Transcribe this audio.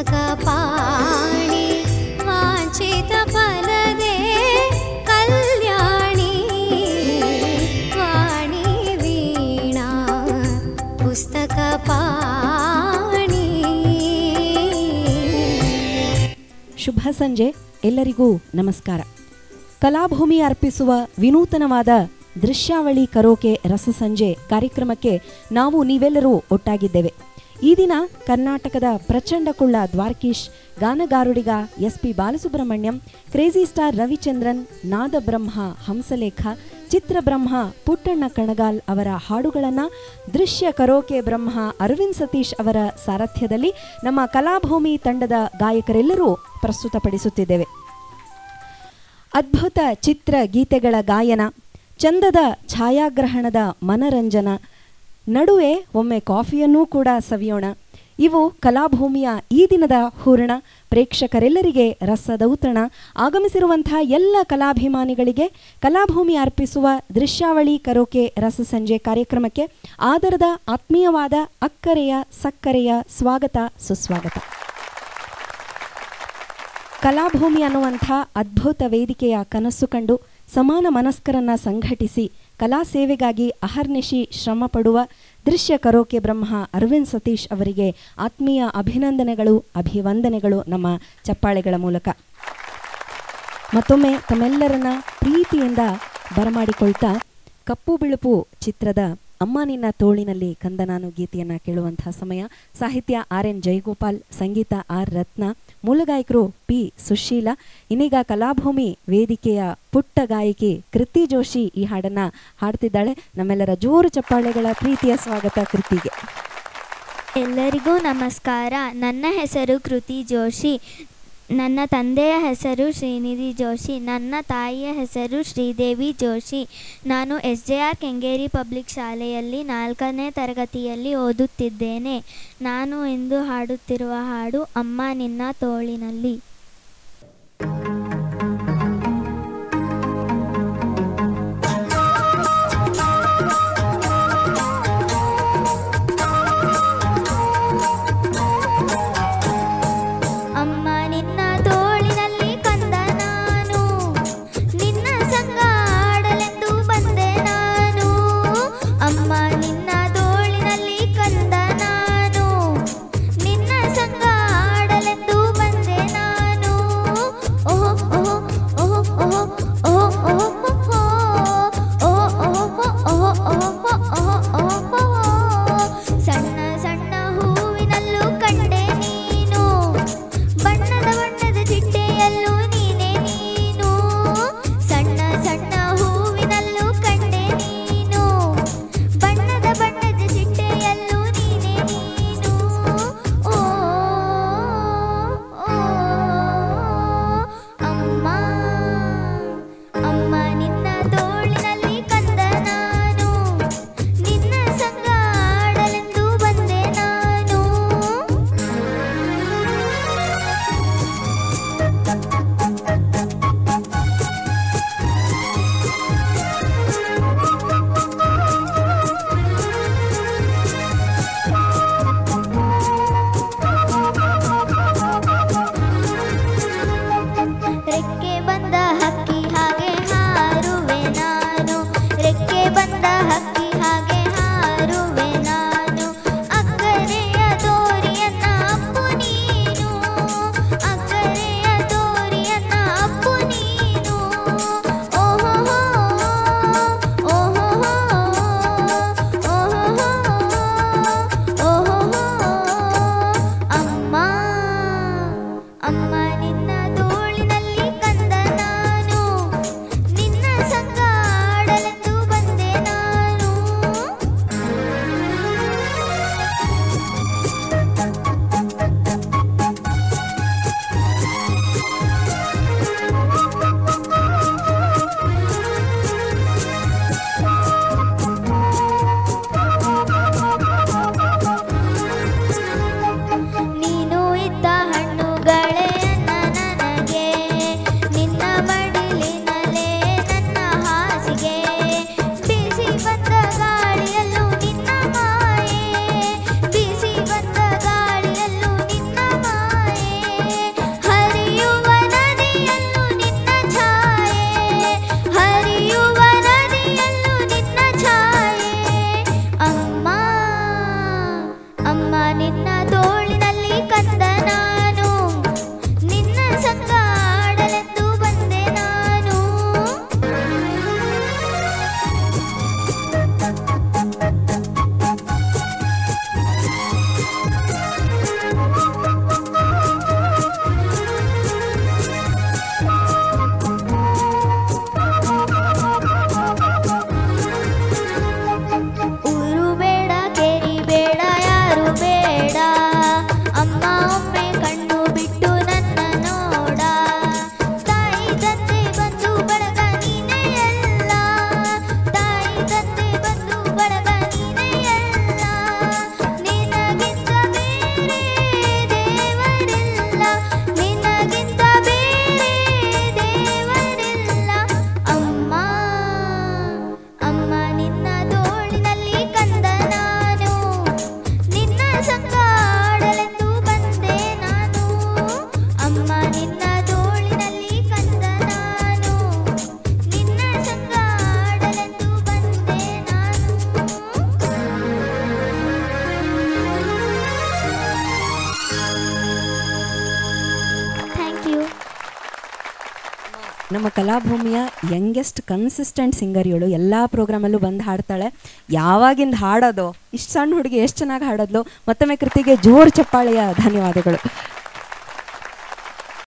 ಪುಸ್ತಕ ಪಾಣಿ ವಾಂಛಿತ ಫಲದೆ ಕಲ್ಯಾಣಿ ವಾಣಿ ವೀಣಾ ಪುಸ್ತಕ ಪಾಣಿ. ಶುಭ ಸಂಜೆ, ಎಲ್ಲರಿಗೂ ನಮಸ್ಕಾರ. ಕಲಾಭೂಮಿ ಅರ್ಪಿಸುವ ವಿನೂತನವಾದ ದೃಶ್ಯಾವಳಿ ಕರೋಕೆ ರಸಸಂಜೆ ಕಾರ್ಯಕ್ರಮಕ್ಕೆ ನಾವು ನೀವೆಲ್ಲರೂ ಒಟ್ಟಾಗಿದ್ದೇವೆ. ಈ ದಿನ ಕರ್ನಾಟಕದ ಪ್ರಚಂಡ ಕುಳ್ಳ ದ್ವಾರಕೀಶ್, ಗಾನಗಾರುಡಿಗ SP Balasubrahmanyam, crazy star Ravichandran, ನಾದಬ್ರಹ್ಮ ಹಂಸಲೇಖ, ಚಿತ್ರಬ್ರಹ್ಮ ಪುಟ್ಟಣ್ಣ ಕಣಗಾಲ್ ಅವರ ಹಾಡುಗಳನ್ನು ದೃಶ್ಯ ಕರೋಕೆ ಬ್ರಹ್ಮ ಅರವಿಂದ್ ಸತೀಶ್ ಅವರ ಸಾರಥ್ಯದಲ್ಲಿ ನಮ್ಮ ಕಲಾಭೂಮಿ ತಂಡದ ಗಾಯಕರೆಲ್ಲರೂ ಪ್ರಸ್ತುತಪಡಿಸುತ್ತಿದ್ದೇವೆ. ಅದ್ಭುತ ಚಿತ್ರ ಗೀತೆಗಳ ಗಾಯನ, ಚಂದದ ಛಾಯಾಗ್ರಹಣದ ಮನರಂಜನ, ನಡುವೆ ಒಮ್ಮೆ ಕಾಫಿಯನ್ನೂ ಕೂಡ ಸವಿಯೋಣ. ಇವು ಕಲಾಭೂಮಿಯ ಈ ದಿನದ ಹೂರಣ. ಪ್ರೇಕ್ಷಕರೆಲ್ಲರಿಗೆ ರಸದೌತಣ. ಆಗಮಿಸಿರುವಂಥ ಎಲ್ಲ ಕಲಾಭಿಮಾನಿಗಳಿಗೆ ಕಲಾಭೂಮಿ ಅರ್ಪಿಸುವ ದೃಶ್ಯಾವಳಿ ಕರೋಕೆ ರಸಸಂಜೆ ಕಾರ್ಯಕ್ರಮಕ್ಕೆ ಆದರದ ಆತ್ಮೀಯವಾದ ಅಕ್ಕರೆಯ ಸಕ್ಕರೆಯ ಸ್ವಾಗತ ಸುಸ್ವಾಗತ. ಕಲಾಭೂಮಿ ಅನ್ನುವಂಥ ಅದ್ಭುತ ವೇದಿಕೆಯ ಕನಸು ಕಂಡು ಸಮಾನ ಮನಸ್ಕರನ್ನ ಸಂಘಟಿಸಿ ಕಲಾ ಸೇವೆಗಾಗಿ ಅಹರ್ನಿಶಿ ಶ್ರಮ ಪಡುವ ದೃಶ್ಯ ಕರೋಕೆ ಬ್ರಹ್ಮ ಅರವಿಂದ್ ಸತೀಶ್ ಅವರಿಗೆ ಆತ್ಮೀಯ ಅಭಿನಂದನೆಗಳು, ಅಭಿವಂದನೆಗಳು ನಮ್ಮ ಚಪ್ಪಾಳೆಗಳ ಮೂಲಕ. ಮತ್ತೊಮ್ಮೆ ತಮ್ಮೆಲ್ಲರನ್ನ ಪ್ರೀತಿಯಿಂದ ಬರಮಾಡಿಕೊಳ್ತಾ ಕಪ್ಪು ಬಿಳುಪು ಚಿತ್ರದ ಅಮ್ಮ ನಿನ್ನ ತೋಳಿನಲ್ಲಿ ಕಂದ ನಾನು ಗೀತೆಯನ್ನು ಕೇಳುವಂತಹ ಸಮಯ. ಸಾಹಿತ್ಯ RN ಜಯಗೋಪಾಲ್, ಸಂಗೀತ R ರತ್ನ, ಮೂಲಗಾಯಕರು P ಸುಶೀಲ. ಇನ್ನೀಗ ಕಲಾಭೂಮಿ ವೇದಿಕೆಯ ಪುಟ್ಟ ಗಾಯಕಿ ಕೃತಿ ಜೋಶಿ ಈ ಹಾಡನ್ನು ಹಾಡ್ತಿದ್ದಾಳೆ. ನಮ್ಮೆಲ್ಲರ ಜೋರು ಚಪ್ಪಾಳೆಗಳ ಪ್ರೀತಿಯ ಸ್ವಾಗತ ಕೃತಿಗೆ. ಎಲ್ಲರಿಗೂ ನಮಸ್ಕಾರ. ನನ್ನ ಹೆಸರು ಕೃತಿ ಜೋಶಿ. ನನ್ನ ತಂದೆಯ ಹೆಸರು ಶ್ರೀನಿಧಿ ಜೋಶಿ. ನನ್ನ ತಾಯಿಯ ಹೆಸರು ಶ್ರೀದೇವಿ ಜೋಶಿ. ನಾನು SJR ಕೆಂಗೇರಿ ಪಬ್ಲಿಕ್ ಶಾಲೆಯಲ್ಲಿ 4ನೇ ತರಗತಿಯಲ್ಲಿ ಓದುತ್ತಿದ್ದೇನೆ. ನಾನು ಇಂದು ಹಾಡುತ್ತಿರುವ ಹಾಡು ಅಮ್ಮ ನಿನ್ನ ತೋಳಿನಲ್ಲಿ. ನಿನ್ನ ಸಂಗ ಆಡಲೆಂದು ಬಂದೆ ನಾನು. ನಮ್ಮ ಕಲಾಭೂಮಿಯ ಯಂಗೆಸ್ಟ್ ಕನ್ಸಿಸ್ಟೆಂಟ್ ಸಿಂಗರ್ ಇವಳು. ಎಲ್ಲ ಪ್ರೋಗ್ರಾಮಲ್ಲೂ ಬಂದು ಹಾಡ್ತಾಳೆ. ಯಾವಾಗಿಂದ ಹಾಡೋದು, ಇಷ್ಟು ಸಣ್ಣ ಹುಡುಗಿ ಎಷ್ಟು ಚೆನ್ನಾಗಿ ಹಾಡೋದ್ಲು. ಮತ್ತೊಮ್ಮೆ ಕೃತಿಗೆ ಜೋರು ಚಪ್ಪಾಳೆಯ ಧನ್ಯವಾದಗಳು.